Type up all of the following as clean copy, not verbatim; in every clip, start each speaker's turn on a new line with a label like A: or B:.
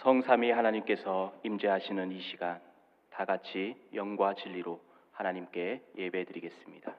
A: 성삼위 하나님께서 임재하시는 이 시간, 다 같이 영과 진리로 하나님께 예배드리겠습니다.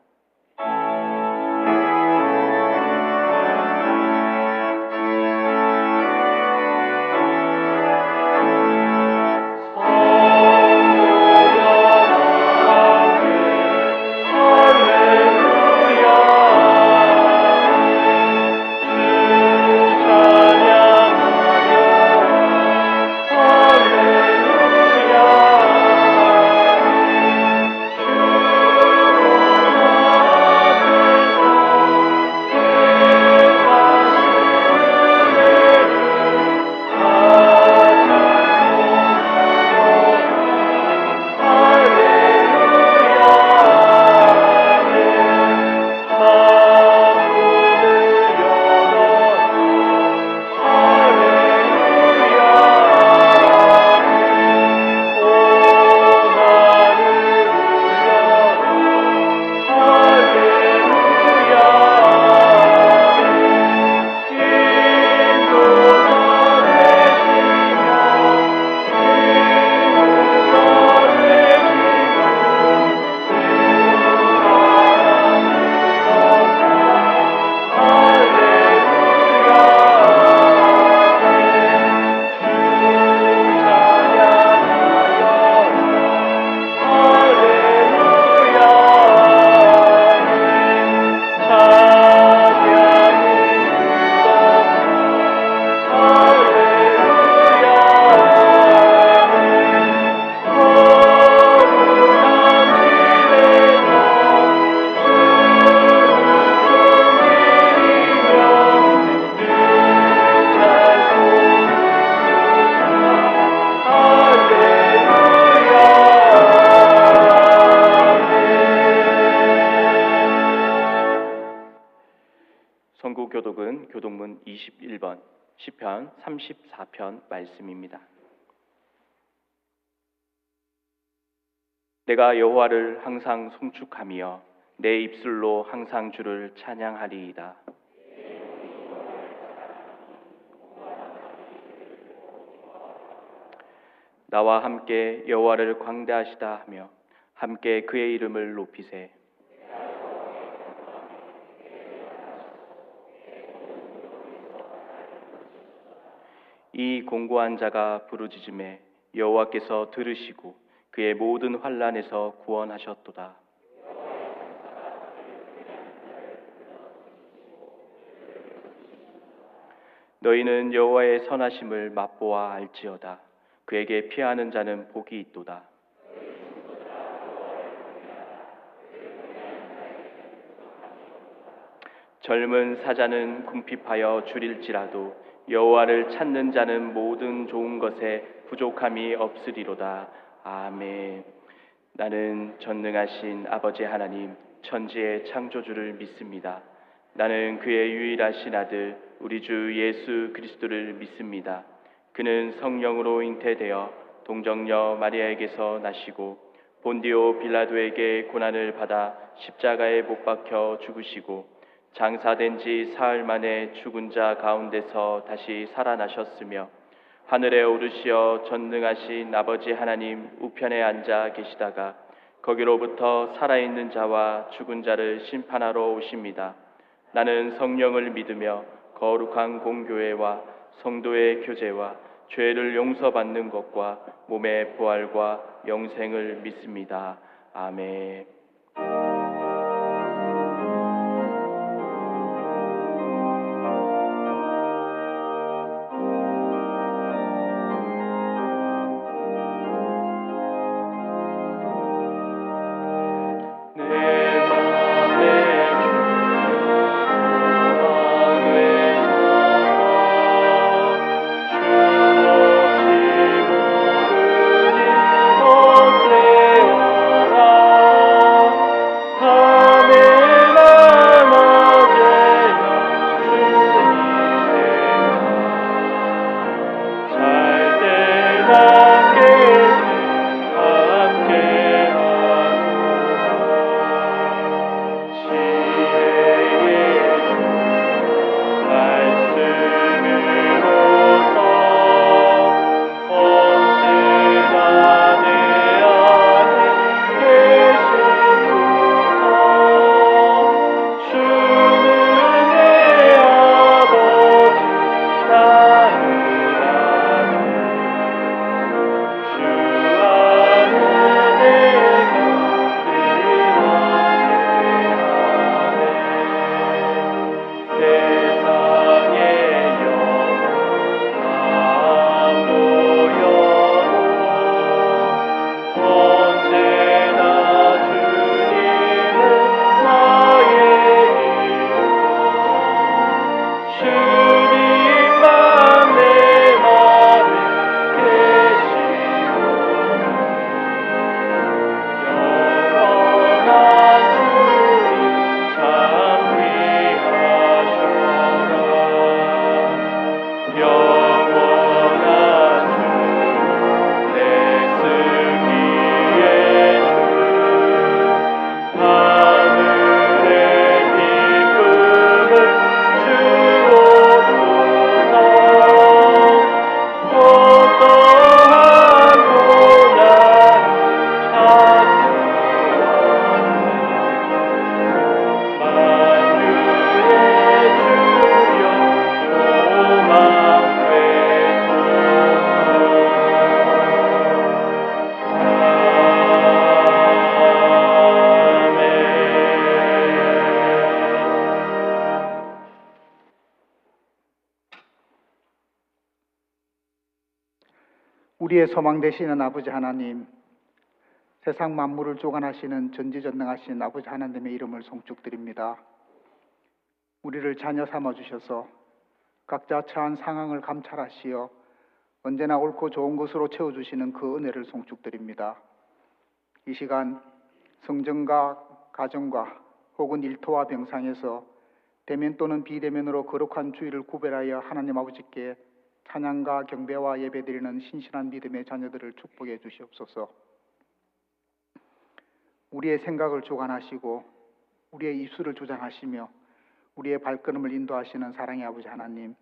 A: 선구교독은 교독문 21번 시편 34편 말씀입니다. 내가 여호와를 항상 송축하며 내 입술로 항상 주를 찬양하리이다. 나와 함께 여호와를 광대하시다 하며 함께 그의 이름을 높이세. 이 공고한 자가 부르짖음에 여호와께서 들으시고 그의 모든 환난에서 구원하셨도다. 너희는 여호와의 선하심을 맛보아 알지어다. 그에게 피하는 자는 복이 있도다. 젊은 사자는 궁핍하여 줄일지라도 여호와를 찾는 자는 모든 좋은 것에 부족함이 없으리로다. 아멘. 나는 전능하신 아버지 하나님 천지의 창조주를 믿습니다. 나는 그의 유일하신 아들 우리 주 예수 그리스도를 믿습니다. 그는 성령으로 잉태되어 동정녀 마리아에게서 나시고 본디오 빌라도에게 고난을 받아 십자가에 못 박혀 죽으시고 장사된 지 사흘 만에 죽은 자 가운데서 다시 살아나셨으며 하늘에 오르시어 전능하신 아버지 하나님 우편에 앉아 계시다가 거기로부터 살아있는 자와 죽은 자를 심판하러 오십니다. 나는 성령을 믿으며 거룩한 공교회와 성도의 교제와 죄를 용서받는 것과 몸의 부활과 영생을 믿습니다. 아멘.
B: 우리의 소망 되시는 아버지 하나님, 세상 만물을 주관하시는 전지전능하신 아버지 하나님의 이름을 송축드립니다. 우리를 자녀 삼아주셔서 각자 처한 상황을 감찰하시어 언제나 옳고 좋은 것으로 채워주시는 그 은혜를 송축드립니다. 이 시간 성전과 가정과 혹은 일터와 병상에서 대면 또는 비대면으로 거룩한 주의를 구별하여 하나님 아버지께 찬양과 경배와 예배드리는 신실한 믿음의 자녀들을 축복해 주시옵소서. 우리의 생각을 주관하시고 우리의 입술을 주장하시며 우리의 발걸음을 인도하시는 사랑의 아버지 하나님,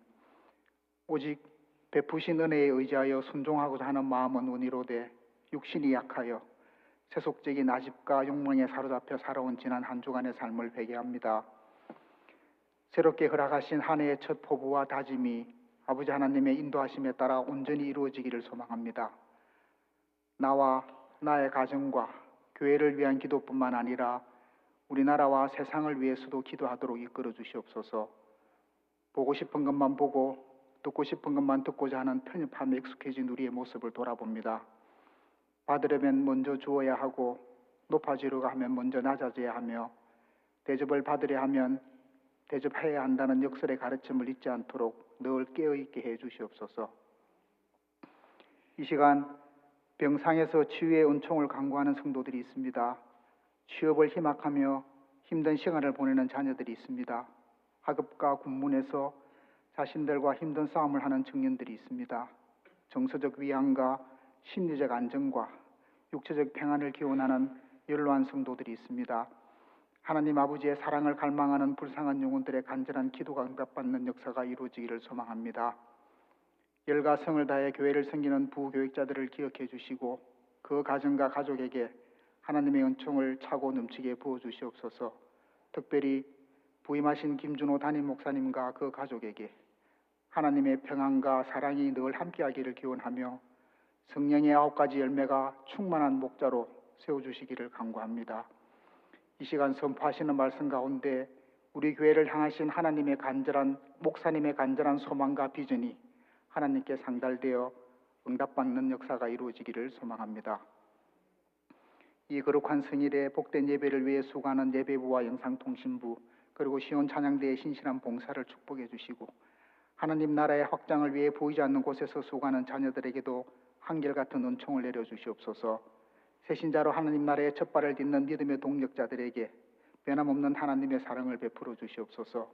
B: 오직 베푸신 은혜에 의지하여 순종하고자 하는 마음은 원이로되 육신이 약하여 세속적인 아집과 욕망에 사로잡혀 살아온 지난 한 주간의 삶을 회개합니다. 새롭게 허락하신 한 해의 첫 포부와 다짐이 아버지 하나님의 인도하심에 따라 온전히 이루어지기를 소망합니다. 나와 나의 가정과 교회를 위한 기도뿐만 아니라 우리나라와 세상을 위해서도 기도하도록 이끌어 주시옵소서. 보고 싶은 것만 보고 듣고 싶은 것만 듣고자 하는 편협함에 익숙해진 우리의 모습을 돌아봅니다. 받으려면 먼저 주어야 하고 높아지려고 하면 먼저 낮아져야 하며 대접을 받으려 하면 대접해야 한다는 역설의 가르침을 잊지 않도록 늘 깨어있게 해 주시옵소서. 이 시간 병상에서 치유의 은총을 간구하는 성도들이 있습니다. 취업을 희망하며 힘든 시간을 보내는 자녀들이 있습니다. 학업과 군문에서 자신들과 힘든 싸움을 하는 청년들이 있습니다. 정서적 위안과 심리적 안정과 육체적 평안을 기원하는 연로한 성도들이 있습니다. 하나님 아버지의 사랑을 갈망하는 불쌍한 영혼들의 간절한 기도가 응답받는 역사가 이루어지기를 소망합니다. 열과 성을 다해 교회를 섬기는 부교육자들을 기억해 주시고 그 가정과 가족에게 하나님의 은총을 차고 넘치게 부어주시옵소서. 특별히 부임하신 김준호 담임 목사님과 그 가족에게 하나님의 평안과 사랑이 늘 함께하기를 기원하며 성령의 9가지 열매가 충만한 목자로 세워주시기를 간구합니다. 이 시간 선포하시는 말씀 가운데 우리 교회를 향하신 하나님의 간절한 목사님의 간절한 소망과 비전이 하나님께 상달되어 응답받는 역사가 이루어지기를 소망합니다. 이 거룩한 성일에 복된 예배를 위해 수고하는 예배부와 영상통신부 그리고 시온 찬양대의 신실한 봉사를 축복해 주시고 하나님 나라의 확장을 위해 보이지 않는 곳에서 수고하는 자녀들에게도 한결같은 은총을 내려주시옵소서. 새신자로 하나님 나라의 첫발을 딛는 믿음의 동력자들에게 변함없는 하나님의 사랑을 베풀어 주시옵소서.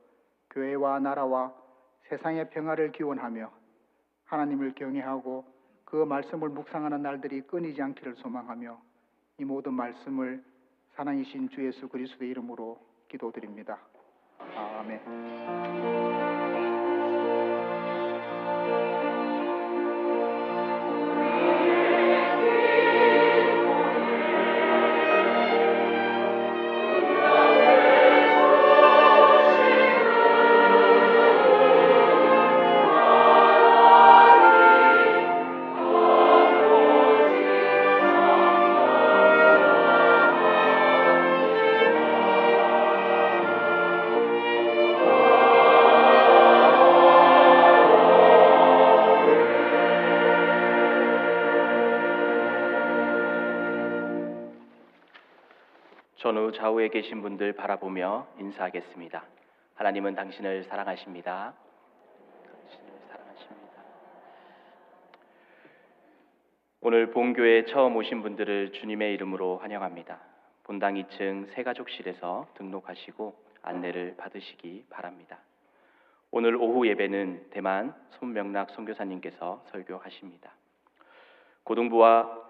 B: 교회와 나라와 세상의 평화를 기원하며 하나님을 경외하고 그 말씀을 묵상하는 날들이 끊이지 않기를 소망하며 이 모든 말씀을 사랑이신 주 예수 그리스도의 이름으로 기도드립니다. 아멘.
A: 전후 좌우에 계신 분들 바라보며 인사하겠습니다. 하나님은 당신을 사랑하십니다. 당신을 사랑하십니다. 오늘 본교회에 처음 오신 분들을 주님의 이름으로 환영합니다. 본당 2층 새가족실에서 등록하시고 안내를 받으시기 바랍니다. 오늘 오후 예배는 대만 손명락 선교사님께서 설교하십니다. 고등부와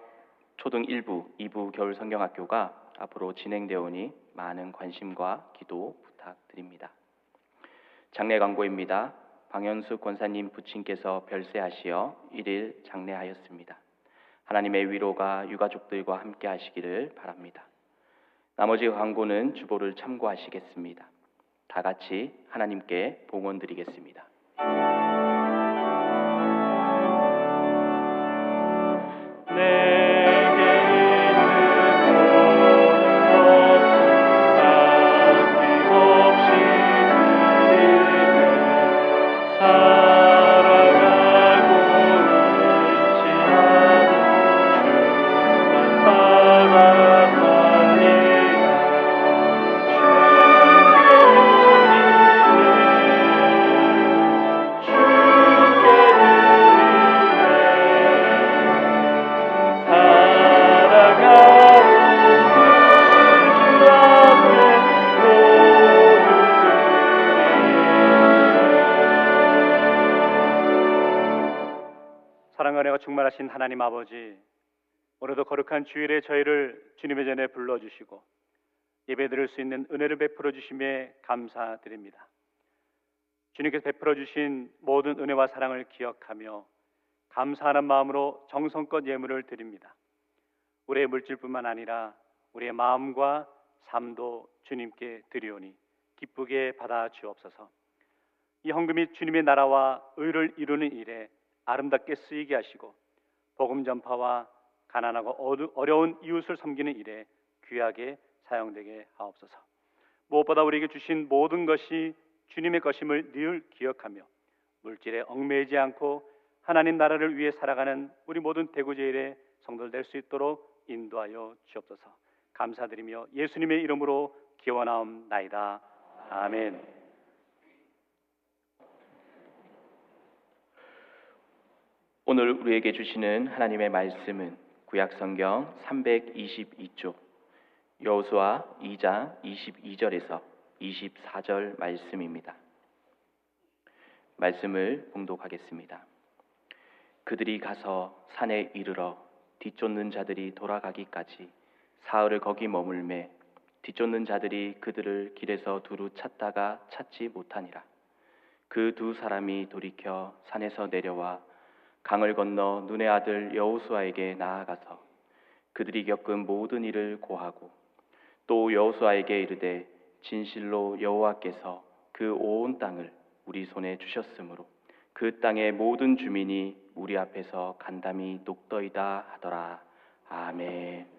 A: 초등 1부, 2부 겨울 성경학교가 앞으로 진행되오니 많은 관심과 기도 부탁드립니다. 장례 광고입니다. 방현숙 권사님 부친께서 별세하시어 1일 장례하였습니다. 하나님의 위로가 유가족들과 함께 하시기를 바랍니다. 나머지 광고는 주보를 참고하시겠습니다. 다 같이 하나님께 봉헌 드리겠습니다.
C: 사랑하고 있지 사랑과 은혜가 충만하신 하나님 아버지, 오늘도 거룩한 주일에 저희를 주님의 전에 불러주시고 예배드릴 수 있는 은혜를 베풀어 주심에 감사드립니다. 주님께서 베풀어 주신 모든 은혜와 사랑을 기억하며 감사하는 마음으로 정성껏 예물을 드립니다. 우리의 물질뿐만 아니라 우리의 마음과 삶도 주님께 드리오니 기쁘게 받아 주옵소서. 이 헌금이 주님의 나라와 의를 이루는 일에 아름답게 쓰이게 하시고 복음 전파와 가난하고 어려운 이웃을 섬기는 일에 귀하게 사용되게 하옵소서. 무엇보다 우리에게 주신 모든 것이 주님의 것임을 늘 기억하며 물질에 얽매이지 않고 하나님 나라를 위해 살아가는 우리 모든 대구제일의 성도들 될 수 있도록 인도하여 주옵소서. 감사드리며 예수님의 이름으로 기원하옵나이다. 아멘.
A: 오늘 우리에게 주시는 하나님의 말씀은 구약성경 322쪽 여호수아 2장 22절에서 24절 말씀입니다. 말씀을 봉독하겠습니다. 그들이 가서 산에 이르러 뒤쫓는 자들이 돌아가기까지 사흘을 거기 머물매 뒤쫓는 자들이 그들을 길에서 두루 찾다가 찾지 못하니라. 그 두 사람이 돌이켜 산에서 내려와 강을 건너 눈의 아들 여호수아에게 나아가서 그들이 겪은 모든 일을 고하고 또 여호수아에게 이르되 진실로 여호와께서 그 온 땅을 우리 손에 주셨으므로 그 땅의 모든 주민이 우리 앞에서 간담이 녹더이다 하더라. 아멘.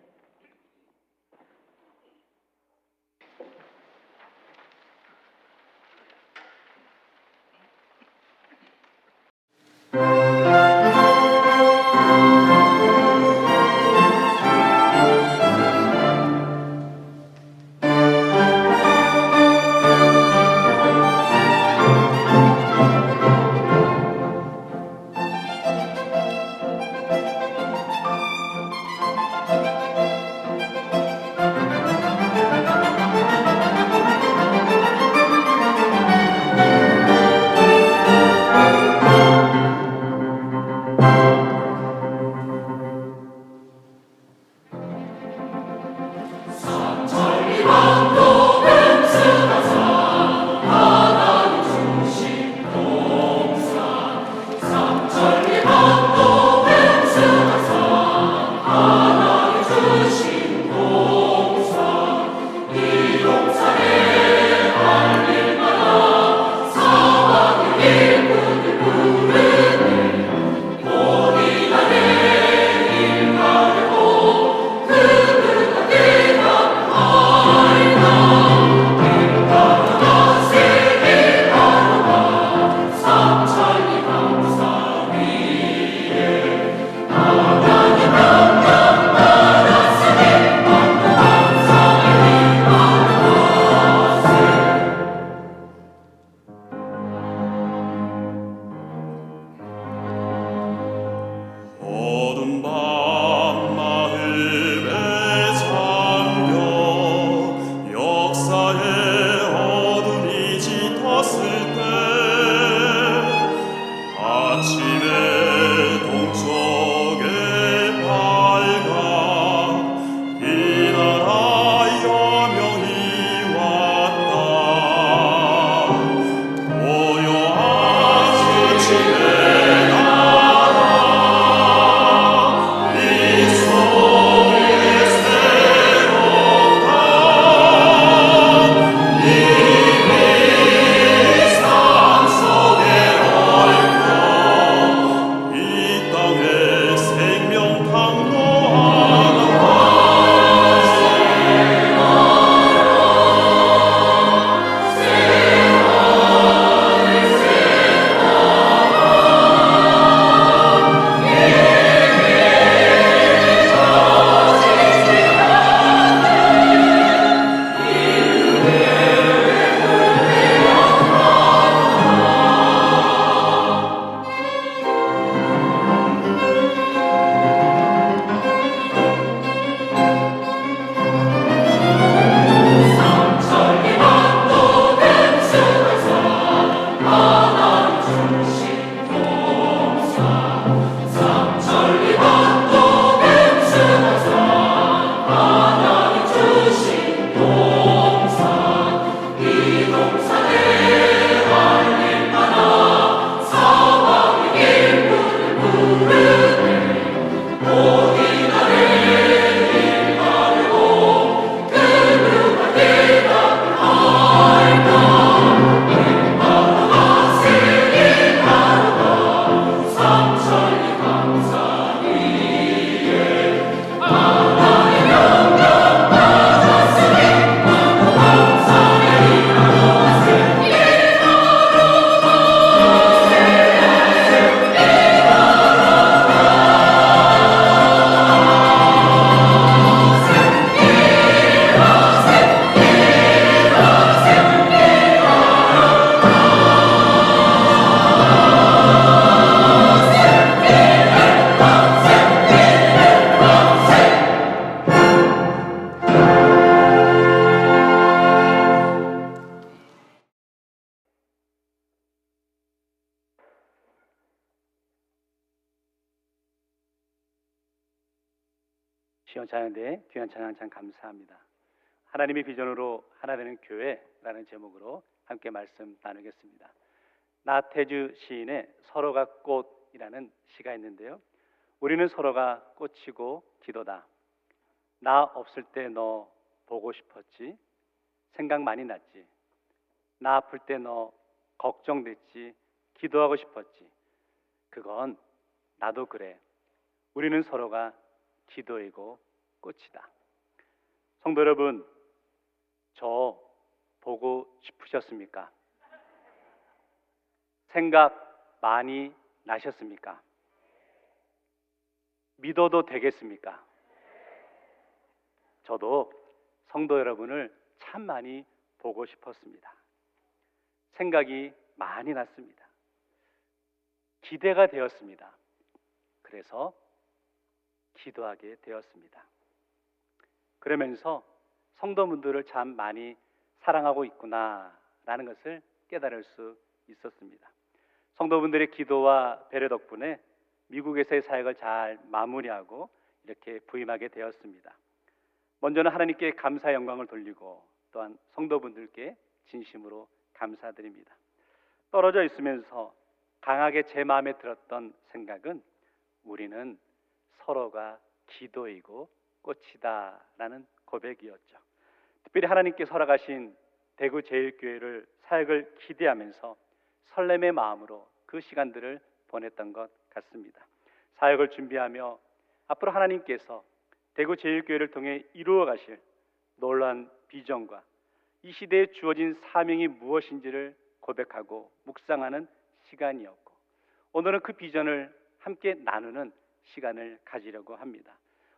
C: 시원찬양대 귀한 찬양 참 감사합니다. 하나님의 비전으로 하나 되는 교회라는 제목으로 함께 말씀 나누겠습니다. 나태주 시인의 서로가 꽃이라는 시가 있는데요. 우리는 서로가 꽃이고 기도다. 나 없을 때 너 보고 싶었지. 생각 많이 났지. 나 아플 때 너 걱정됐지. 기도하고 싶었지. 그건 나도 그래. 우리는 서로가 기도이고 꽃이다. 성도 여러분, 저 보고 싶으셨습니까? 생각 많이 나셨습니까? 믿어도 되겠습니까? 저도 성도 여러분을 참 많이 보고 싶었습니다. 생각이 많이 났습니다. 기대가 되었습니다. 그래서 기도하게 되었습니다. 그러면서 성도분들을 참 많이 사랑하고 있구나라는 것을 깨달을 수 있었습니다. 성도분들의 기도와 배려 덕분에 미국에서의 사역을 잘 마무리하고 이렇게 부임하게 되었습니다. 먼저는 하나님께 감사 영광을 돌리고 또한 성도분들께 진심으로 감사드립니다. 떨어져 있으면서 강하게 제 마음에 들었던 생각은 우리는 서로가 기도이고 꽃이다라는 고백이었죠. 특별히 하나님께서 허락하신 대구 제일교회를 사역을 기대하면서 설렘의 마음으로 그 시간들을 보냈던 것 같습니다. 사역을 준비하며 앞으로 하나님께서 대구 제일교회를 통해 이루어 가실 놀라운 비전과 이 시대에 주어진 사명이 무엇인지를 고백하고 묵상하는 시간이었고, 오늘은 그 비전을 함께 나누는 시간을 가지려고 합니다.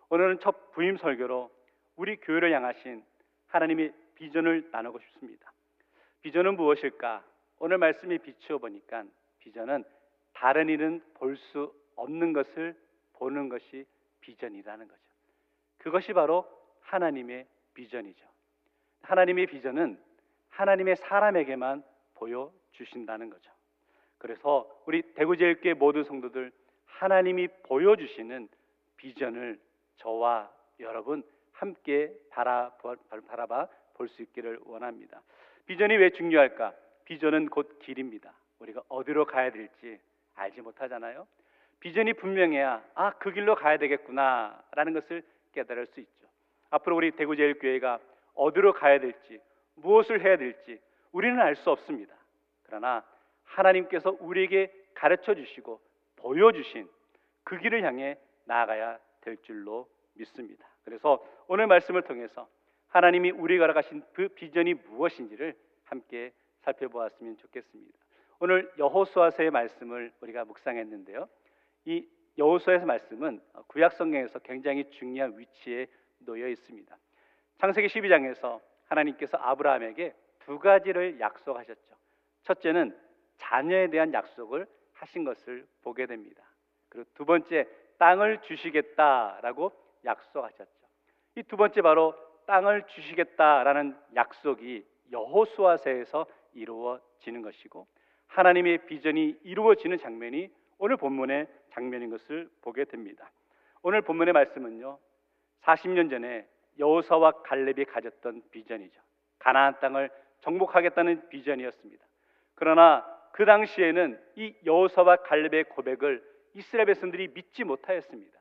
C: 오늘은 첫 부임 설교로 우리 교회를 향하신 하나님의 비전을 나누고 싶습니다. 비전은 무엇일까? 오늘 말씀에 비추어 보니까 비전은 다른 이는 볼 수 없는 것을 보는 것이 비전이라는 거죠. 그것이 바로 하나님의 비전이죠. 하나님의 비전은 하나님의 사람에게만 보여주신다는 거죠. 그래서 우리 대구제일교회 모든 성도들, 하나님이 보여주시는 비전을 저와 여러분 함께 바라봐 볼 수 있기를 원합니다. 비전이 왜 중요할까? 비전은 곧 길입니다. 우리가 어디로 가야 될지 알지 못하잖아요. 비전이 분명해야 그 길로 가야 되겠구나라는 것을 깨달을 수 있죠. 앞으로 우리 대구제일교회가 어디로 가야 될지, 무엇을 해야 될지 우리는 알 수 없습니다. 그러나 하나님께서 우리에게 가르쳐 주시고 보여주신 그 길을 향해 나아가야 될 줄로 믿습니다. 그래서 오늘 말씀을 통해서 하나님이 우리가 알아가신 그 비전이 무엇인지를 함께 살펴보았으면 좋겠습니다. 오늘 여호수아서의 말씀을 우리가 묵상했는데요. 이 여호수아의 말씀은 구약 성경에서 굉장히 중요한 위치에 놓여 있습니다. 창세기 12장에서 하나님께서 아브라함에게 두 가지를 약속하셨죠. 첫째는 자녀에 대한 약속을 하신 것을 보게 됩니다. 그리고 두 번째, 땅을 주시겠다라고 약속하셨죠. 이 두 번째 바로 땅을 주시겠다라는 약속이 여호수아서에서 이루어지는 것이고, 하나님의 비전이 이루어지는 장면이 오늘 본문의 장면인 것을 보게 됩니다. 오늘 본문의 말씀은요, 40년 전에 여호수아와 갈렙이 가졌던 비전이죠. 가나안 땅을 정복하겠다는 비전이었습니다. 그러나 그 당시에는 이 여호수아와 갈렙의 고백을 이스라엘 백성들이 믿지 못하였습니다.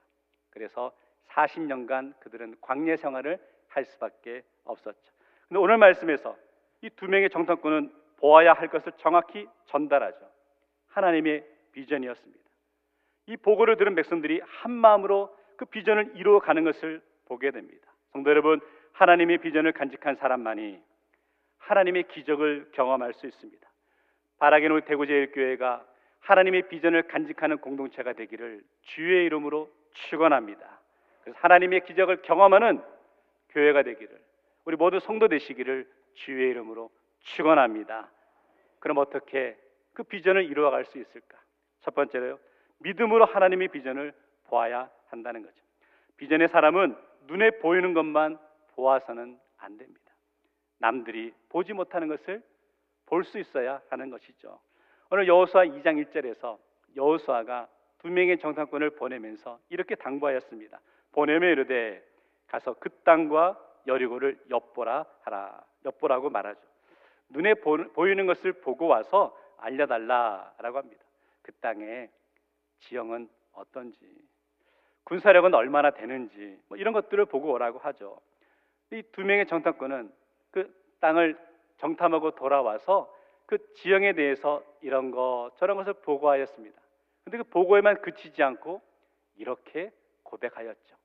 C: 그래서 40년간 그들은 광야 생활을 할 수밖에 없었죠. 근데 오늘 말씀에서 이 두 명의 정탐꾼은 보아야 할 것을 정확히 전달하죠. 하나님의 비전이었습니다. 이 보고를 들은 백성들이 한 마음으로 그 비전을 이루어가는 것을 보게 됩니다. 성도 여러분, 하나님의 비전을 간직한 사람만이 하나님의 기적을 경험할 수 있습니다. 바라기는 우리 대구제일교회가 하나님의 비전을 간직하는 공동체가 되기를 주의 이름으로 축원합니다. 그래서 하나님의 기적을 경험하는 교회가 되기를, 우리 모두 성도 되시기를 주의 이름으로 축원합니다. 그럼 어떻게 그 비전을 이루어갈 수 있을까? 첫 번째로요, 믿음으로 하나님의 비전을 보아야 한다는 거죠. 비전의 사람은 눈에 보이는 것만 보아서는 안 됩니다. 남들이 보지 못하는 것을 볼 수 있어야 하는 것이죠. 오늘 여호수아 2장 1절에서 여호수아가 두 명의 정탐꾼을 보내면서 이렇게 당부하였습니다. 보내며 이르되 가서 그 땅과 여리고를 엿보라 하라. 엿보라고 말하죠. 눈에 보이는 것을 보고 와서 알려달라라고 합니다. 그 땅의 지형은 어떤지, 군사력은 얼마나 되는지 이런 것들을 보고 오라고 하죠. 이 두 명의 정탐꾼은 그 땅을 정탐하고 돌아와서 그 지형에 대해서 이런 것 저런 것을 보고하였습니다. 그런데 그 보고에만 그치지 않고 이렇게 고백하였죠.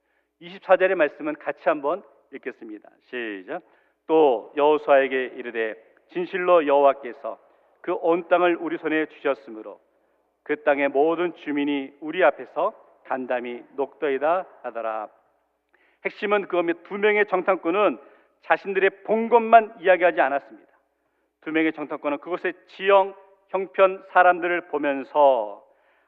C: 24절의 말씀은 같이 한번 읽겠습니다. 시작. 또 여호수아에게 이르되 진실로 여호와께서 그 온 땅을 우리 손에 주셨으므로 그 땅의 모든 주민이 우리 앞에서 간담이 녹더이다 하더라. 핵심은 그거며 두 명의 정탐꾼은 자신들의 본 것만 이야기하지 않았습니다. 두 명의 정탐꾼은 그곳의 지형, 형편, 사람들을 보면서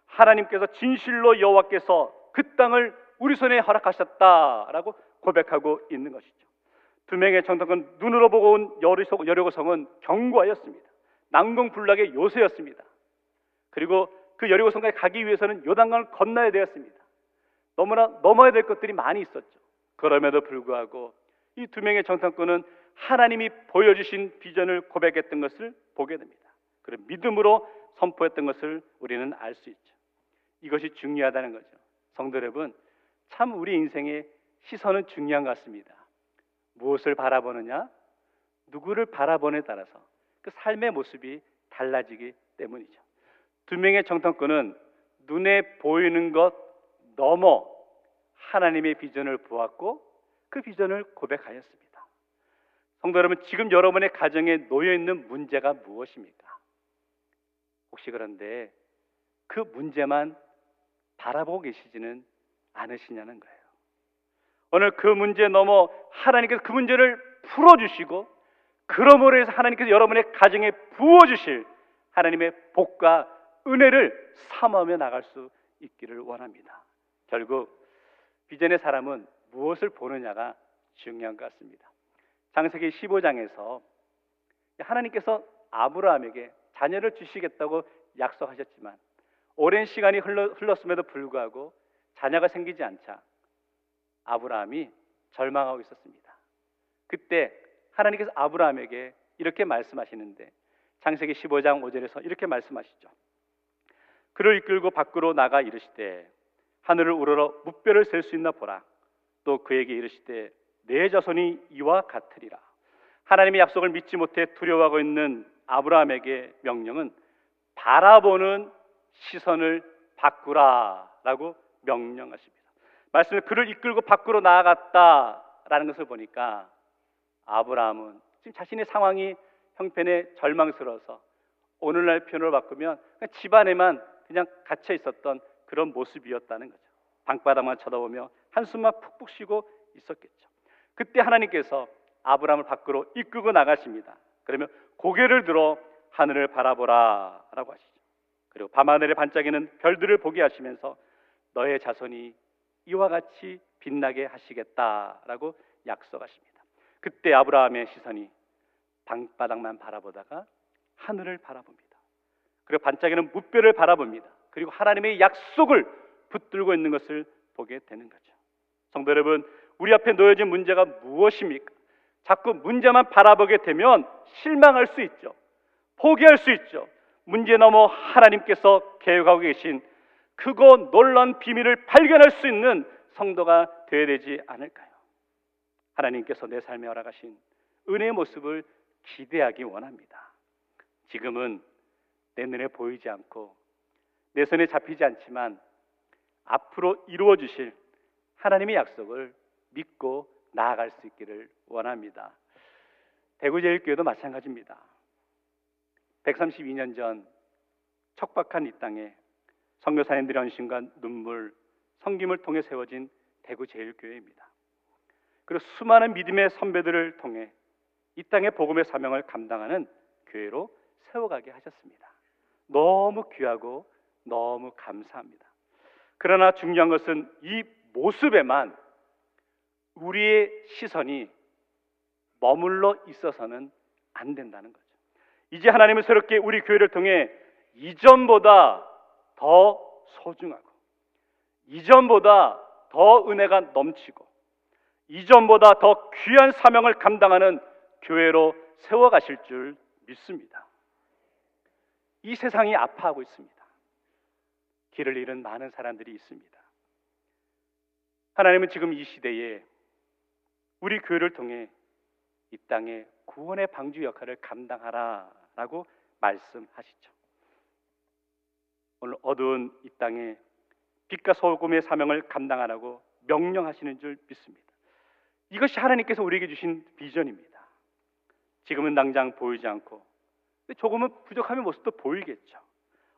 C: 하나님께서 진실로 여호와께서 그 땅을 우리 손에 허락하셨다라고 고백하고 있는 것이죠. 두 명의 정탐꾼 눈으로 보고 온 여리고성은 견고하였습니다. 난공불락의 요새였습니다. 그리고 그 여리고성까지 가기 위해서는 요단강을 건너야 되었습니다. 너무나 넘어야 될 것들이 많이 있었죠. 그럼에도 불구하고 이 두 명의 정탐꾼은 하나님이 보여주신 비전을 고백했던 것을 보게 됩니다. 그리고 믿음으로 선포했던 것을 우리는 알 수 있죠. 이것이 중요하다는 거죠. 성도 여러분, 참 우리 인생의 시선은 중요한 것 같습니다. 무엇을 바라보느냐, 누구를 바라보느냐에 따라서 그 삶의 모습이 달라지기 때문이죠. 두 명의 정탐꾼은 눈에 보이는 것 넘어 하나님의 비전을 보았고 그 비전을 고백하였습니다. 성도 여러분, 지금 여러분의 가정에 놓여 있는 문제가 무엇입니까? 혹시 그런데 그 문제만 바라보고 계시지는 않으시냐는 거예요. 오늘 그 문제 넘어 하나님께서 그 문제를 풀어주시고 그러므로 해서 하나님께서 여러분의 가정에 부어주실 하나님의 복과 은혜를 삼아며 나갈 수 있기를 원합니다. 결국 비전의 사람은 무엇을 보느냐가 중요한 것 같습니다. 창세기 15장에서 하나님께서 아브라함에게 자녀를 주시겠다고 약속하셨지만 오랜 시간이 흘렀음에도 불구하고 자녀가 생기지 않자 아브라함이 절망하고 있었습니다. 그때 하나님께서 아브라함에게 이렇게 말씀하시는데 창세기 15장 5절에서 이렇게 말씀하시죠. 그를 이끌고 밖으로 나가 이르시되 하늘을 우러러 무뼈를 셀 수 있나 보라. 또 그에게 이르시되 내 자손이 이와 같으리라. 하나님의 약속을 믿지 못해 두려워하고 있는 아브라함에게 명령은 바라보는 시선을 바꾸라라고 명령하십니다. 말씀에 그를 이끌고 밖으로 나아갔다라는 것을 보니까 아브라함은 지금 자신의 상황이 형편에 절망스러워서 오늘날 표현으로 바꾸면 집 안에만 그냥 갇혀 있었던 그런 모습이었다는 거죠. 방바닥만 쳐다보며 한숨만 푹푹 쉬고 있었겠죠. 그때 하나님께서 아브라함을 밖으로 이끌고 나가십니다. 그러면 고개를 들어 하늘을 바라보라 라고 하시죠. 그리고 밤하늘에 반짝이는 별들을 보게 하시면서 너의 자손이 이와 같이 빛나게 하시겠다라고 약속하십니다. 그때 아브라함의 시선이 방바닥만 바라보다가 하늘을 바라봅니다. 그리고 반짝이는 무뼈를 바라봅니다. 그리고 하나님의 약속을 붙들고 있는 것을 보게 되는 거죠. 성도 여러분, 우리 앞에 놓여진 문제가 무엇입니까? 자꾸 문제만 바라보게 되면 실망할 수 있죠. 포기할 수 있죠. 문제 넘어 하나님께서 계획하고 계신 크고 놀라운 비밀을 발견할 수 있는 성도가 되어야 되지 않을까요? 하나님께서 내 삶에 허락하신 은혜의 모습을 기대하기 원합니다. 지금은 내 눈에 보이지 않고 내 손에 잡히지 않지만 앞으로 이루어 주실 하나님의 약속을 믿고 나아갈 수 있기를 원합니다. 대구제일교회도 마찬가지입니다. 132년 전 척박한 이 땅에 선교사님들의 헌신과 눈물, 섬김을 통해 세워진 대구제일교회입니다. 그리고 수많은 믿음의 선배들을 통해 이 땅의 복음의 사명을 감당하는 교회로 세워가게 하셨습니다. 너무 귀하고 너무 감사합니다. 그러나 중요한 것은 이 모습에만 우리의 시선이 머물러 있어서는 안 된다는 거죠. 이제 하나님은 새롭게 우리 교회를 통해 이전보다 더 소중하고 이전보다 더 은혜가 넘치고 이전보다 더 귀한 사명을 감당하는 교회로 세워가실 줄 믿습니다. 이 세상이 아파하고 있습니다. 길을 잃은 많은 사람들이 있습니다. 하나님은 지금 이 시대에 우리 교회를 통해 이 땅에 구원의 방주 역할을 감당하라라고 말씀하시죠. 오늘 어두운 이 땅에 빛과 소금의 사명을 감당하라고 명령하시는 줄 믿습니다. 이것이 하나님께서 우리에게 주신 비전입니다. 지금은 당장 보이지 않고 조금은 부족함의 모습도 보이겠죠.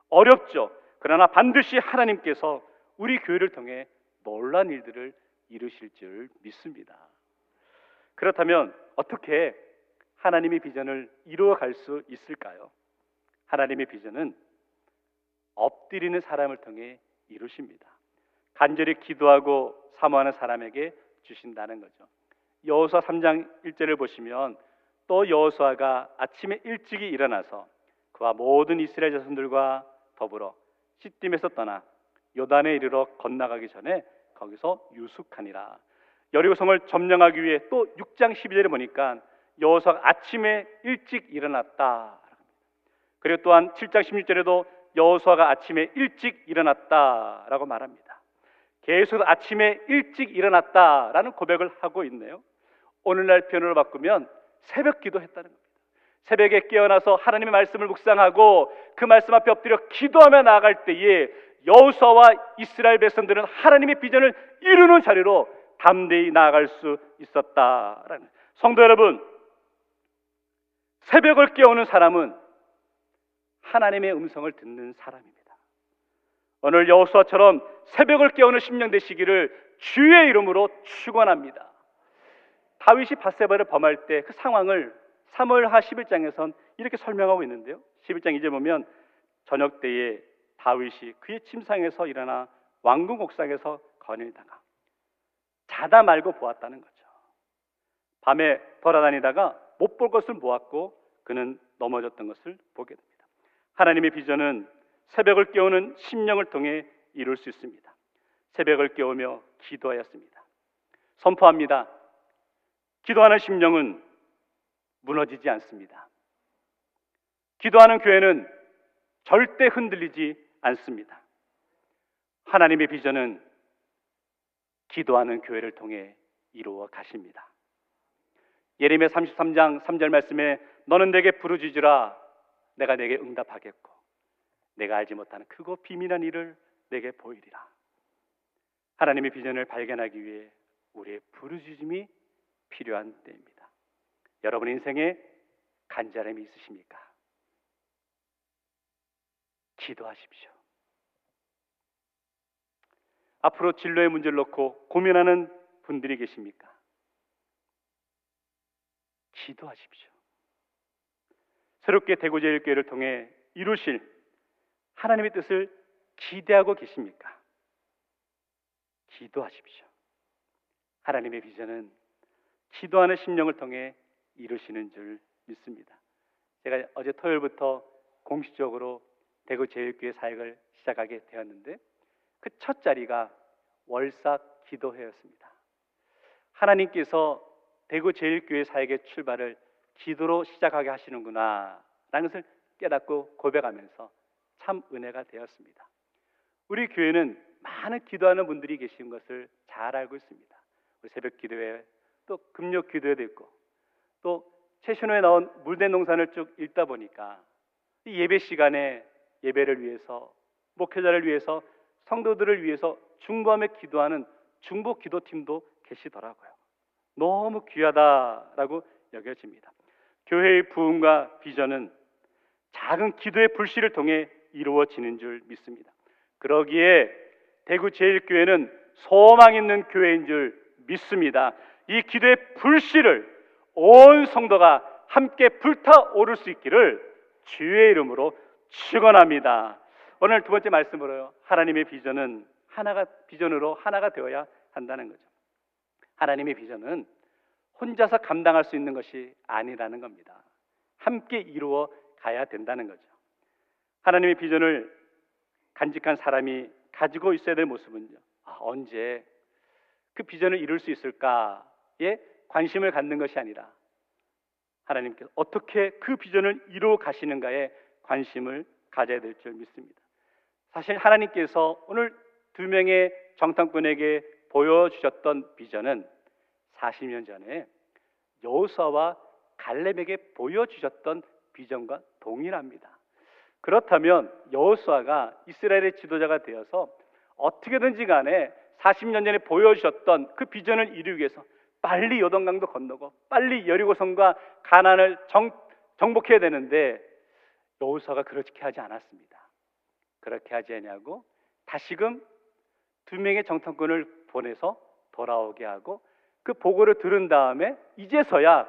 C: 어렵죠. 그러나 반드시 하나님께서 우리 교회를 통해 놀라운 일들을 이루실 줄 믿습니다. 그렇다면 어떻게 하나님의 비전을 이루어갈 수 있을까요? 하나님의 비전은 엎드리는 사람을 통해 이루십니다. 간절히 기도하고 사모하는 사람에게 주신다는 거죠. 여호수아 3장 1절을 보시면 또 여호수아가 아침에 일찍이 일어나서 그와 모든 이스라엘 자손들과 더불어 시딤에서 떠나 요단에 이르러 건너가기 전에 거기서 유숙하니라. 여리고성을 점령하기 위해 또 6장 12절에 보니까 여호수아가 아침에 일찍 일어났다. 그리고 또한 7장 16절에도 여호수아가 아침에 일찍 일어났다라고 말합니다. 계속 아침에 일찍 일어났다라는 고백을 하고 있네요. 오늘날 표현으로 바꾸면 새벽 기도했다는 겁니다. 새벽에 깨어나서 하나님의 말씀을 묵상하고 그 말씀 앞에 엎드려 기도하며 나아갈 때에 여호수아와 이스라엘 백성들은 하나님의 비전을 이루는 자리로 담대히 나아갈 수 있었다라는. 성도 여러분, 새벽을 깨우는 사람은 하나님의 음성을 듣는 사람입니다. 오늘 여호수아처럼 새벽을 깨우는 심령 되시기를 주의 이름으로 축원합니다. 다윗이 밧세바를 범할 때 그 상황을 사무엘하 11장에선 이렇게 설명하고 있는데요. 11장 2절 보면 저녁 때에 다윗이 그의 침상에서 일어나 왕궁 옥상에서 건을 당하 자다 말고 보았다는 거죠. 밤에 돌아다니다가 못 볼 것을 보았고 그는 넘어졌던 것을 보게 됩니다. 하나님의 비전은 새벽을 깨우는 심령을 통해 이룰 수 있습니다. 새벽을 깨우며 기도하였습니다. 선포합니다. 기도하는 심령은 무너지지 않습니다. 기도하는 교회는 절대 흔들리지 않습니다. 하나님의 비전은 기도하는 교회를 통해 이루어 가십니다. 예레미야 33장 3절 말씀에 너는 내게 부르짖으라 내가 내게 응답하겠고 내가 알지 못하는 크고 비밀한 일을 내게 보이리라. 하나님의 비전을 발견하기 위해 우리의 부르짖음이 필요한 때입니다. 여러분 인생에 간절함이 있으십니까? 기도하십시오. 앞으로 진로의 문제를 놓고 고민하는 분들이 계십니까? 기도하십시오. 새롭게 대구제일교회를 통해 이루실 하나님의 뜻을 기대하고 계십니까? 기도하십시오. 하나님의 비전은 기도하는 심령을 통해 이루시는 줄 믿습니다. 제가 어제 토요일부터 공식적으로 대구제일교회 사역을 시작하게 되었는데 그 첫 자리가 월삭 기도회였습니다. 하나님께서 대구제일교회 사역의 출발을 기도로 시작하게 하시는구나 라는 것을 깨닫고 고백하면서 참 은혜가 되었습니다. 우리 교회는 많은 기도하는 분들이 계신 것을 잘 알고 있습니다. 우리 새벽 기도회 또 금요 기도회도 있고 또 최신호에 나온 물된 농산을 쭉 읽다 보니까 이 예배 시간에 예배를 위해서 목회자를 위해서 성도들을 위해서 중보하며 기도하는 중보 기도팀도 계시더라고요. 너무 귀하다라고 여겨집니다. 교회의 부흥과 비전은 작은 기도의 불씨를 통해 이루어지는 줄 믿습니다. 그러기에 대구제일교회는 소망 있는 교회인 줄 믿습니다. 이 기도의 불씨를 온 성도가 함께 불타오를 수 있기를 주의 이름으로 축원합니다. 오늘 두 번째 말씀으로요. 하나님의 비전은 비전으로 하나가 되어야 한다는 거죠. 하나님의 비전은 혼자서 감당할 수 있는 것이 아니라는 겁니다. 함께 이루어 가야 된다는 거죠. 하나님의 비전을 간직한 사람이 가지고 있어야 될 모습은요. 언제 그 비전을 이룰 수 있을까 관심을 갖는 것이 아니라 하나님께서 어떻게 그 비전을 이루어 가시는가에 관심을 가져야 될 줄 믿습니다. 사실 하나님께서 오늘 두 명의 정탐꾼에게 보여주셨던 비전은 40년 전에 여호수아와 갈렙에게 보여주셨던 비전과 동일합니다. 그렇다면 여호수아가 이스라엘의 지도자가 되어서 어떻게든지 간에 40년 전에 보여주셨던 그 비전을 이루기 위해서 빨리 요단강도 건너고 빨리 여리고성과 가나안을 정복해야 되는데 여호수아가 그렇게 하지 않았습니다. 그렇게 하지 않냐고 다시금 두 명의 정탐꾼을 보내서 돌아오게 하고 그 보고를 들은 다음에 이제서야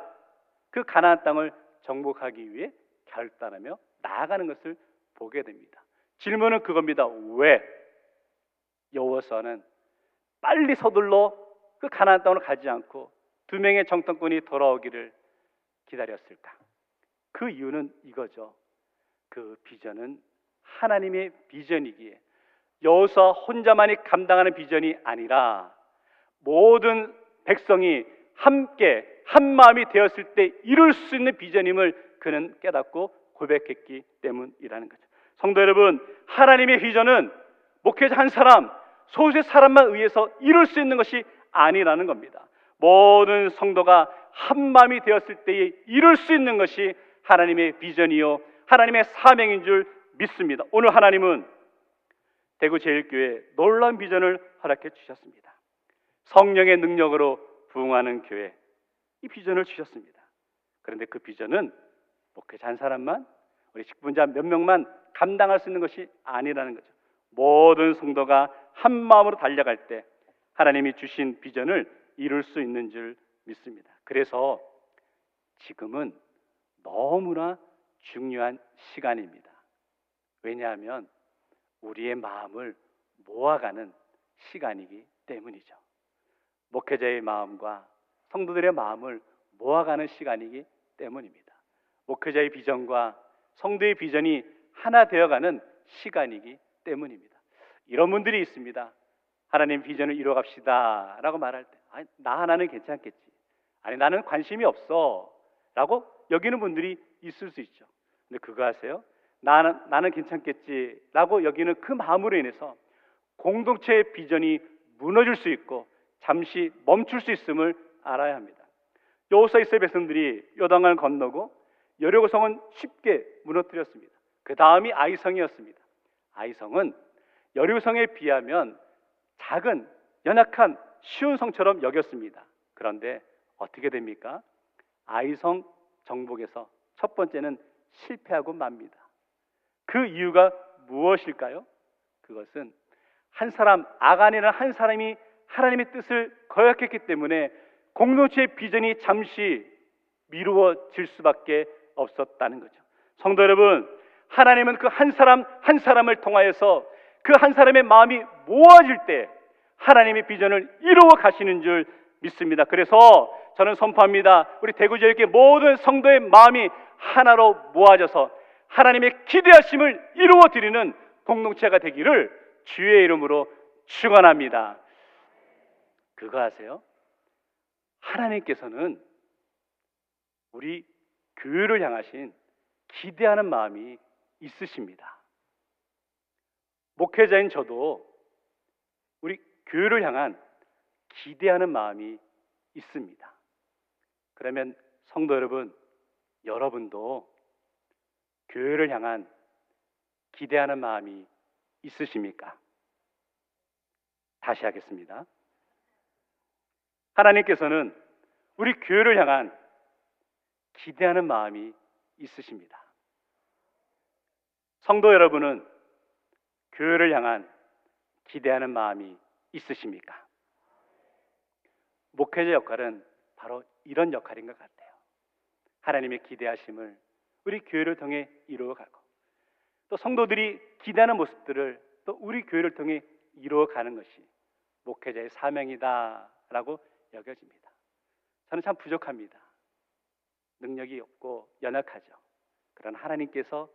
C: 그 가나안 땅을 정복하기 위해 결단하며 나아가는 것을 보게 됩니다. 질문은 그겁니다. 왜 여호수아는 빨리 서둘러 그 가나안 땅으로 가지 않고 두 명의 정탐꾼이 돌아오기를 기다렸을까? 그 이유는 이거죠. 그 비전은 하나님의 비전이기에 여호수아 혼자만이 감당하는 비전이 아니라 모든 백성이 함께 한 마음이 되었을 때 이룰 수 있는 비전임을 그는 깨닫고 고백했기 때문이라는 거죠. 성도 여러분, 하나님의 비전은 목회자 한 사람, 소수의 사람만 의해서 이룰 수 있는 것이 아니라는 겁니다. 모든 성도가 한 마음이 되었을 때에 이룰 수 있는 것이 하나님의 비전이요 하나님의 사명인 줄 믿습니다. 오늘 하나님은 대구제일교회에 놀라운 비전을 허락해 주셨습니다. 성령의 능력으로 부흥하는 교회, 이 비전을 주셨습니다. 그런데 그 비전은 목회자 한 사람만, 우리 직분자 몇 명만 감당할 수 있는 것이 아니라는 거죠. 모든 성도가 한 마음으로 달려갈 때 하나님이 주신 비전을 이룰 수 있는 줄 믿습니다. 그래서 지금은 너무나 중요한 시간입니다. 왜냐하면 우리의 마음을 모아가는 시간이기 때문이죠. 목회자의 마음과 성도들의 마음을 모아가는 시간이기 때문입니다. 목회자의 비전과 성도의 비전이 하나 되어가는 시간이기 때문입니다. 이런 분들이 있습니다. 하나님 비전을 이루어갑시다 라고 말할 때 나 하나는 괜찮겠지, 아니 나는 관심이 없어 라고 여기는 분들이 있을 수 있죠. 근데 그거 아세요? 나는 괜찮겠지 라고 여기는 그 마음으로 인해서 공동체의 비전이 무너질 수 있고 잠시 멈출 수 있음을 알아야 합니다. 여호수아 이스라엘 백성들이 요단강을 건너고 여리고성은 쉽게 무너뜨렸습니다. 그 다음이 아이성이었습니다. 아이성은 여리고성에 비하면 작은 연약한 쉬운 성처럼 여겼습니다. 그런데 어떻게 됩니까? 아이성 정복에서 첫 번째는 실패하고 맙니다. 그 이유가 무엇일까요? 그것은 한 사람, 아간이라는 한 사람이 하나님의 뜻을 거역했기 때문에 공동체의 비전이 잠시 미루어질 수밖에 없었다는 거죠. 성도 여러분, 하나님은 그 한 사람 한 사람을 통하여서 그 한 사람의 마음이 모아질 때 하나님의 비전을 이루어 가시는 줄 믿습니다. 그래서 저는 선포합니다. 우리 대구제일교회 모든 성도의 마음이 하나로 모아져서 하나님의 기대하심을 이루어 드리는 공동체가 되기를 주의 이름으로 축원합니다. 그거 아세요? 하나님께서는 우리 교회를 향하신 기대하는 마음이 있으십니다. 목회자인 저도 우리 교회를 향한 기대하는 마음이 있습니다. 그러면 성도 여러분, 여러분도 교회를 향한 기대하는 마음이 있으십니까? 다시 하겠습니다. 하나님께서는 우리 교회를 향한 기대하는 마음이 있으십니다. 성도 여러분은 교회를 향한 기대하는 마음이 있으십니까? 목회자 역할은 바로 이런 역할인 것 같아요. 하나님의 기대하심을 우리 교회를 통해 이루어가고 또 성도들이 기대하는 모습들을 또 우리 교회를 통해 이루어가는 것이 목회자의 사명이다라고 여겨집니다. 저는 참 부족합니다. 능력이 없고 연약하죠. 그러나 하나님께서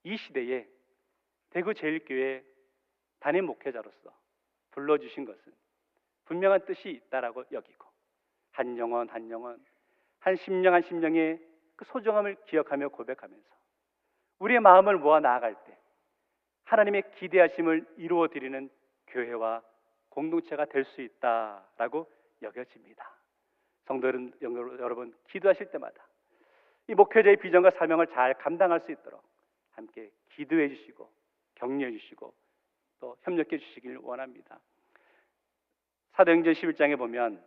C: 이 시대에 대구제일교회 담임 목회자로서 불러주신 것은 분명한 뜻이 있다라고 여기고 한 영혼 한 영혼, 한 심령 한 심령의 그 소중함을 기억하며 고백하면서 우리의 마음을 모아 나아갈 때 하나님의 기대하심을 이루어 드리는 교회와 공동체가 될 수 있다라고 여겨집니다. 성도 여러분, 기도하실 때마다 이 목회자의 비전과 사명을 잘 감당할 수 있도록 함께 기도해 주시고 격려해 주시고 또 협력해 주시길 원합니다. 사도행전 11장에 보면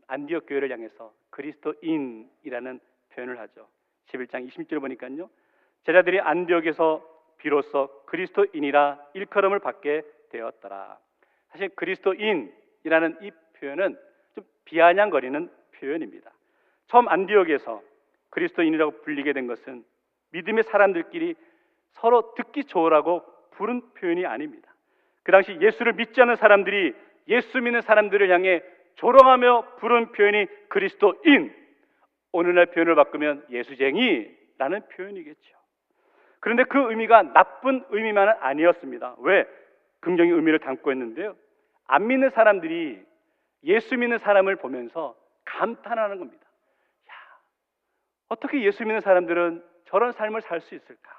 C: 안디옥 교회를 향해서 그리스도인이라는 표현을 하죠. 11장 20절 보니까요, 제자들이 안디옥에서 비로소 그리스도인이라 일컬음을 받게 되었더라. 사실 그리스도인이라는 이 표현은 좀 비아냥거리는 표현입니다. 처음 안디옥에서 그리스도인이라고 불리게 된 것은 믿음의 사람들끼리 서로 듣기 좋으라고 부른 표현이 아닙니다. 그 당시 예수를 믿지 않는 사람들이 예수 믿는 사람들을 향해 조롱하며 부른 표현이 그리스도인, 오늘날 표현을 바꾸면 예수쟁이라는 표현이겠죠. 그런데 그 의미가 나쁜 의미만은 아니었습니다. 왜? 긍정의 의미를 담고 있는데요, 안 믿는 사람들이 예수 믿는 사람을 보면서 감탄하는 겁니다. 야, 어떻게 예수 믿는 사람들은 저런 삶을 살 수 있을까?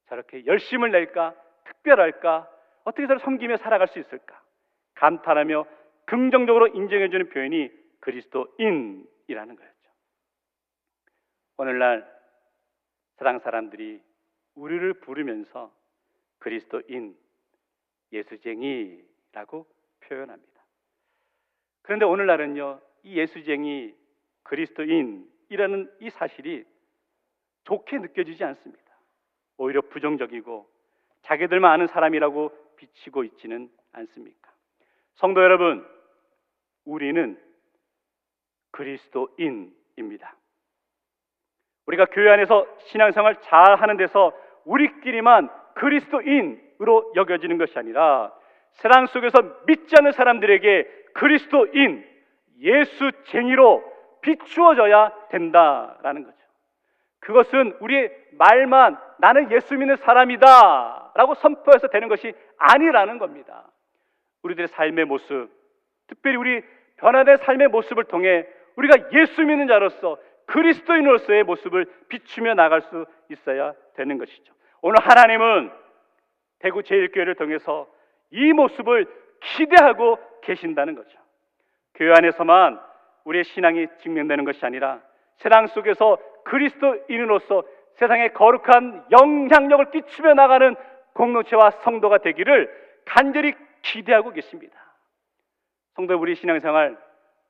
C: 저렇게 열심을 낼까? 특별할까? 어떻게 저를 섬기며 살아갈 수 있을까? 감탄하며 긍정적으로 인정해주는 표현이 그리스도인이라는 거였죠. 오늘날 세상 사람들이 우리를 부르면서 그리스도인, 예수쟁이라고 표현합니다. 그런데 오늘날은요, 이 예수쟁이, 그리스도인이라는 이 사실이 좋게 느껴지지 않습니다. 오히려 부정적이고 자기들만 아는 사람이라고 비치고 있지는 않습니까? 성도 여러분, 우리는 그리스도인입니다. 우리가 교회 안에서 신앙생활 잘 하는 데서 우리끼리만 그리스도인으로 여겨지는 것이 아니라 세상 속에서 믿지 않는 사람들에게 그리스도인, 예수쟁이로 비추어져야 된다라는 거죠. 그것은 우리의 말만 나는 예수 믿는 사람이다 라고 선포해서 되는 것이 아니라는 겁니다. 우리들의 삶의 모습, 특별히 우리 변화된 삶의 모습을 통해 우리가 예수 믿는 자로서 그리스도인으로서의 모습을 비추며 나갈 수 있어야 되는 것이죠. 오늘 하나님은 대구 제1교회를 통해서 이 모습을 기대하고 계신다는 거죠. 교회 안에서만 우리의 신앙이 증명되는 것이 아니라 세상 속에서 그리스도인으로서 세상에 거룩한 영향력을 끼치며 나가는 공동체와 성도가 되기를 간절히 기대하고 계십니다. 성도, 우리 신앙생활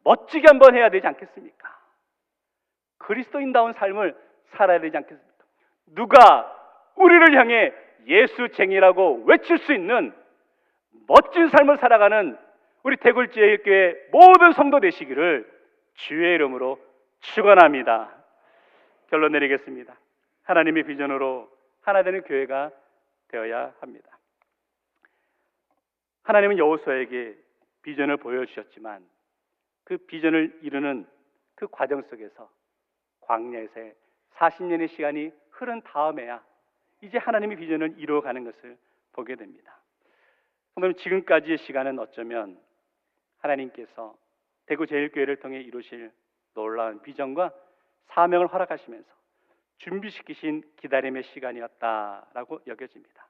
C: 멋지게 한번 해야 되지 않겠습니까? 그리스도인다운 삶을 살아야 되지 않겠습니까? 누가 우리를 향해 예수쟁이라고 외칠 수 있는 멋진 삶을 살아가는 우리 대굴제일교회 모든 성도 되시기를 주의 이름으로 축원합니다. 결론 내리겠습니다. 하나님의 비전으로 하나 되는 교회가 되어야 합니다. 하나님은 여호수아에게 비전을 보여주셨지만 그 비전을 이루는 그 과정 속에서 광야에서의 40년의 시간이 흐른 다음에야 이제 하나님의 비전을 이루어가는 것을 보게 됩니다. 그럼 지금까지의 시간은 어쩌면 하나님께서 대구 제일교회를 통해 이루실 놀라운 비전과 사명을 허락하시면서 준비시키신 기다림의 시간이었다라고 여겨집니다.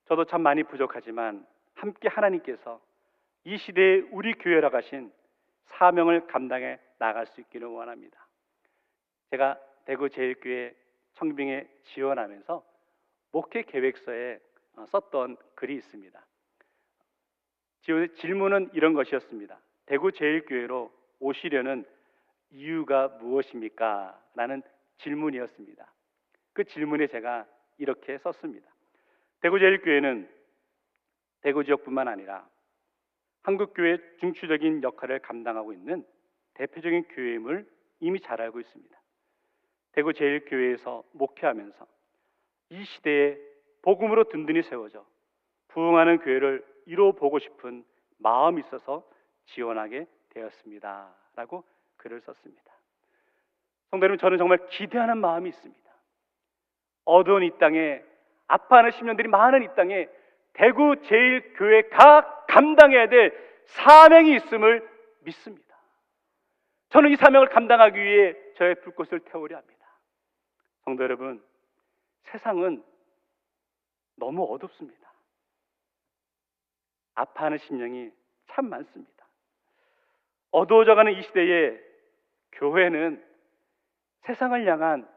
C: 저도 참 많이 부족하지만 함께 하나님께서 이 시대에 우리 교회라고 하신 사명을 감당해 나갈 수 있기를 원합니다. 제가 대구 제일교회 청빙에 지원하면서 목회 계획서에 썼던 글이 있습니다. 질문은 이런 것이었습니다. 대구 제일교회로 오시려는 이유가 무엇입니까? 라는 질문이었습니다. 그 질문에 제가 이렇게 썼습니다. 대구 제일교회는 대구 지역뿐만 아니라 한국교회의 중추적인 역할을 감당하고 있는 대표적인 교회임을 이미 잘 알고 있습니다. 대구 제일교회에서 목회하면서 이 시대에 복음으로 든든히 세워져 부흥하는 교회를 이루어보고 싶은 마음이 있어서 지원하게 되었습니다 라고 글을 썼습니다. 성도 여러분, 저는 정말 기대하는 마음이 있습니다. 어두운 이 땅에, 아파하는 심령들이 많은 이 땅에 대구 제일교회가 감당해야 될 사명이 있음을 믿습니다. 저는 이 사명을 감당하기 위해 저의 불꽃을 태우려 합니다. 성도 여러분, 세상은 너무 어둡습니다. 아파하는 심령이 참 많습니다. 어두워져가는 이 시대에 교회는 세상을 향한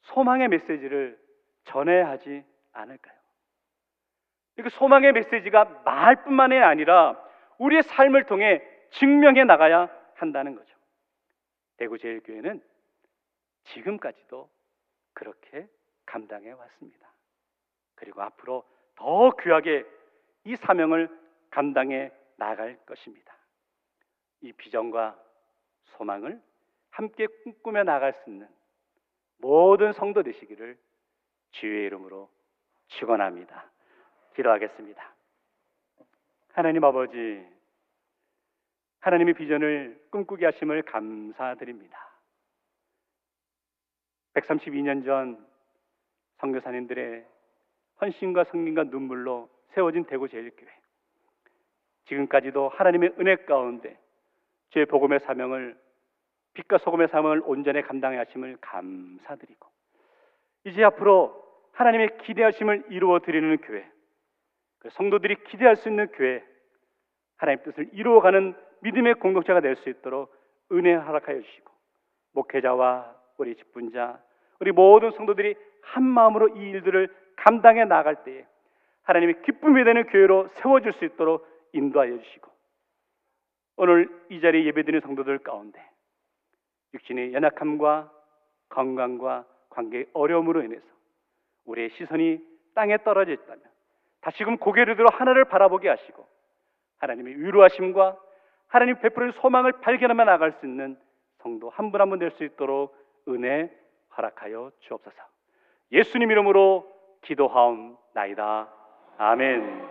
C: 소망의 메시지를 전해야 하지 않을까요? 그 소망의 메시지가 말뿐만이 아니라 우리의 삶을 통해 증명해 나가야 한다는 거죠. 대구제일교회는 지금까지도 그렇게 감당해 왔습니다. 그리고 앞으로 더 귀하게 이 사명을 감당해 나갈 것입니다. 이 비전과 소망을 함께 꿈꾸며 나갈 수 있는 모든 성도 되시기를 주의 이름으로 축원합니다. 기도하겠습니다. 하나님 아버지, 하나님의 비전을 꿈꾸게 하심을 감사드립니다. 132년 전 선교사님들의 헌신과 성김과 눈물로 세워진 대구제일교회, 지금까지도 하나님의 은혜 가운데 주의 복음의 사명을, 빛과 소금의 사명을 온전히 감당해 하심을 감사드리고, 이제 앞으로 하나님의 기대하심을 이루어 드리는 교회, 성도들이 기대할 수 있는 교회, 하나님의 뜻을 이루어가는 믿음의 공동체가 될 수 있도록 은혜 허락하여 주시고, 목회자와 우리 직분자, 우리 모든 성도들이 한 마음으로 이 일들을 감당해 나갈 때에 하나님의 기쁨이 되는 교회로 세워질 수 있도록 인도하여 주시고, 오늘 이 자리에 예배드리는 성도들 가운데 육신의 연약함과 건강과 관계의 어려움으로 인해서 우리의 시선이 땅에 떨어져 있다면 다시금 고개를 들어 하나를 바라보게 하시고, 하나님의 위로하심과 하나님 베푸는 소망을 발견하며 나갈 수 있는 성도 한 분 한 분 될 수 있도록 은혜 허락하여 주옵소서. 예수님 이름으로 기도하옵나이다. 아멘.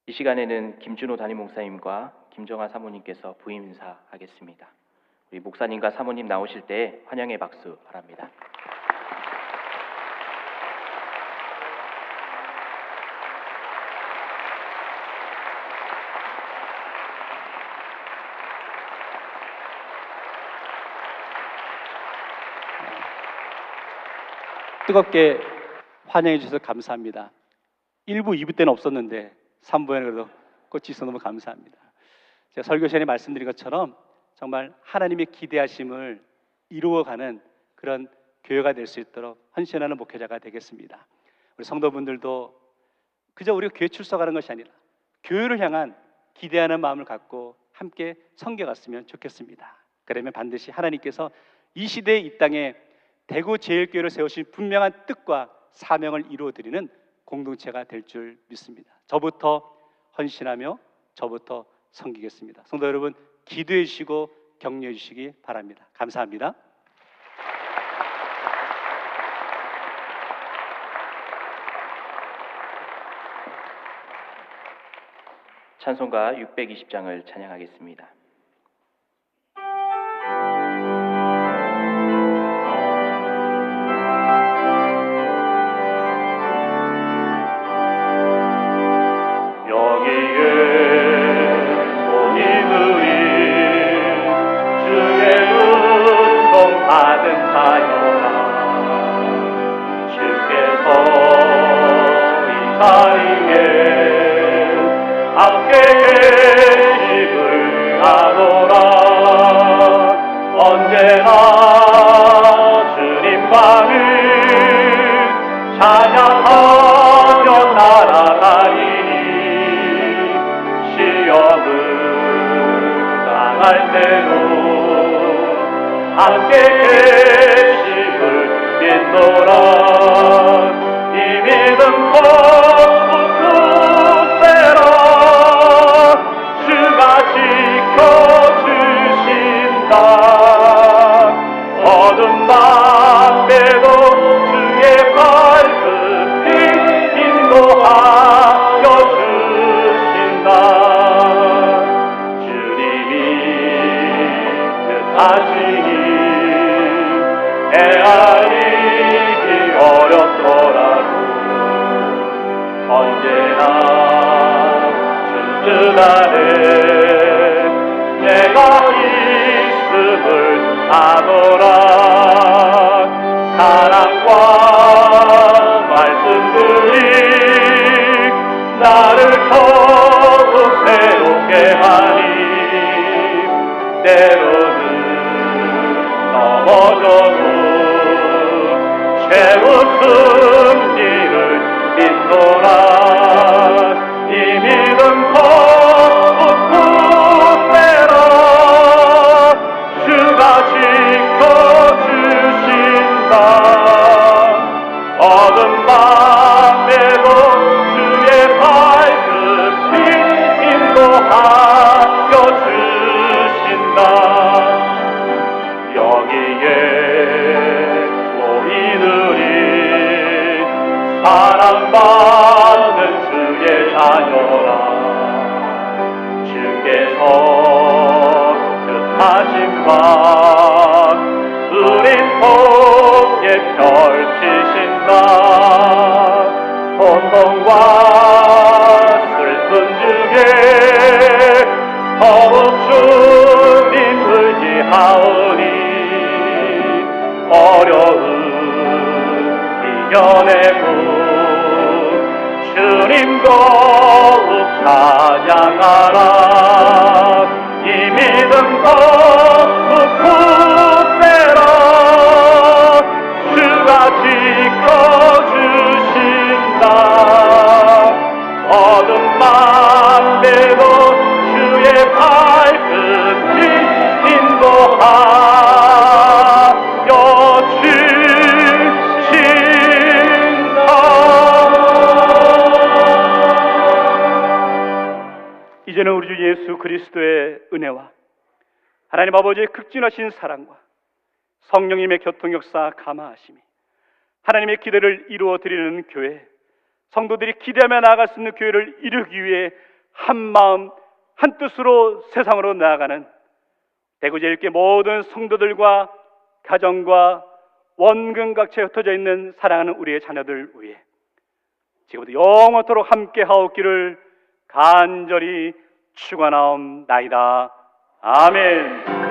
A: 이 시간에는 김준호 담임 목사님과 김정아 사모님께서 부임 인사하겠습니다. 우리 목사님과 사모님 나오실 때 환영의 박수 바랍니다.
C: 뜨겁게 환영해 주셔서 감사합니다. 1부, 2부 때는 없었는데 3부에는 그래도 꽃이 있어 너무 감사합니다. 제가 설교 시간에 말씀드린 것처럼 정말 하나님의 기대하심을 이루어가는 그런 교회가 될 수 있도록 헌신하는 목회자가 되겠습니다. 우리 성도분들도 그저 우리가 교회 출석하는 것이 아니라 교회를 향한 기대하는 마음을 갖고 함께 섬겨갔으면 좋겠습니다. 그러면 반드시 하나님께서 이 시대에 이 땅에 대구제일교회를 세우신 분명한 뜻과 사명을 이루어드리는 공동체가 될 줄 믿습니다. 저부터 헌신하며 저부터 섬기겠습니다. 성도 여러분, 기도해 주시고 격려해 주시기 바랍니다. 감사합니다.
A: 찬송가 620장을 찬양하겠습니다.
D: 함께 계심을 믿노라. 이 믿음 거듭세라. 주가 지켜주신다. 어둠 밤에도 주의 밝은 빛 인도하여 주신다. 주님이 뜻하시니 헤아리기 어렵더라도 언제나 주 뜨다네 내가 있음을 아노라 사랑과 말씀들이 나를 더욱 새롭게 하니 때로는 넘어져도 최우승 길을 잇노라 이 믿음 더욱 굳세라 주가 지켜주신다 어둠 밤에도 주의 밝은 빛 인도하여 주신다 여기에 우리들이 사랑받는 주의 자녀라 주께서 뜻하신 바 우리 속에 펼치신다 고통과 슬픔 중에 더욱 주님 의지하오니 어려움 이겨내고 주님 더욱 찬양하라 이 믿음 더욱 굳세라 주가 지켜주신다 어둠 밤에도 주의 밝은 빛 인도하여 주신다
C: 이제는 우리 주 예수 그리스도의 은혜와 하나님 아버지의 극진하신 사랑과 성령님의 교통역사 감화하심이 하나님의 기대를 이루어 드리는 교회 성도들이 기대하며 나아갈 수 있는 교회를 이루기 위해 한마음 한뜻으로 세상으로 나아가는 대구제일교회 모든 성도들과 가정과 원근각체에 흩어져 있는 사랑하는 우리의 자녀들 위해 지금부터 영원토록 함께 하옵기를 간절히 축원하옵나이다. 아멘.